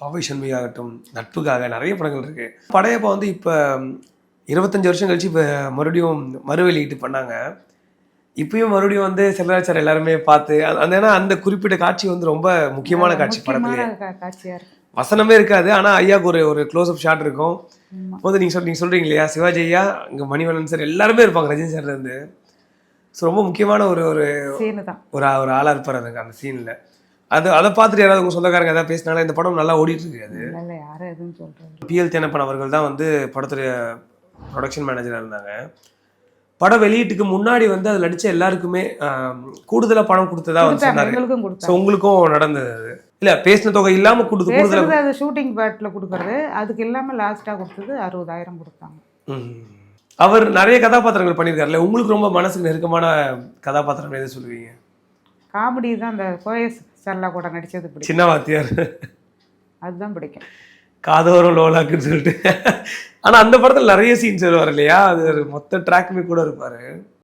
பாவை சண்முகி ஆகட்டும், நட்புக்காக நிறைய படங்கள் இருக்கு. படையப்பா வந்து இப்போ 25 வருஷம் கழிச்சு இப்போ மறுபடியும் மறுவெளியீட்டு பண்ணாங்க. இப்பயும் மறுபடியும் வந்து செல்வராஜ் எல்லாருமே பார்த்து அந்த ஏன்னா அந்த குறிப்பிட்ட காட்சி வந்து ரொம்ப முக்கியமான காட்சி படத்துலயே. காட்சியா இருக்கு. வசனமே இருக்காது, ஆனால் ஐயாவுக்கு ஒரு க்ளோஸ்அப் ஷாட் இருக்கும். போது நீங்கள் சொல்கிறீங்க இல்லையா, சிவாஜி ஐயா, இங்கே மணிவண்ணன் சார் எல்லாருமே இருப்பாங்க ரஜினி சார்லேருந்து. ஸோ ரொம்ப முக்கியமான ஒரு ஒரு ஒரு ஒரு ஆளாக இருப்பார் அதுக்கு அந்த சீனில். அதை பார்த்துட்டு யாராவது உங்கள் சொந்தக்காரங்க ஏதாவது பேசினாலும் இந்த படம் நல்லா ஓடிட்டு இருக்கு. அது யாரும் எதுவும் சொல்கிறது. PL தேனப்பன் அவர்கள் தான் வந்து படத்துடைய ப்ரொடக்ஷன் மேனேஜராக இருந்தாங்க. படம் வெளியீட்டுக்கு முன்னாடி வந்து அதில் நடித்த எல்லாருக்குமே கூடுதலாக பணம் கொடுத்ததா வந்து சொன்னாங்க. ஸோ உங்களுக்கும் நடந்தது அது இல்லை, பேசின தொகை இல்லாமல் கூடுதல் அது ஷூட்டிங் பேட்டில் கொடுக்குறது, அதுக்கு இல்லாமல் லாஸ்ட்டாக கொடுத்தது 60,000 கொடுத்தாங்க. அவர் நிறைய கதாபாத்திரங்கள் பண்ணியிருக்காருல்ல, உங்களுக்கு ரொம்ப மனசுக்கு நெருக்கமான கதாபாத்திரம் எது சொல்லுவீங்க? காமெடி தான், அந்த கோயஸ் சரளா கூட நடித்தது பிடிக்கும். சின்ன வாத்தியார் அதுதான் பிடிக்கும். காதோரம் லோலாக்குன்னு சொல்லிட்டு. ஆனால் அந்த படத்தில் நிறைய சீன்ஸ் வருவார் இல்லையா, அது மொத்த ட்ராக்குமே கூட இருப்பார்.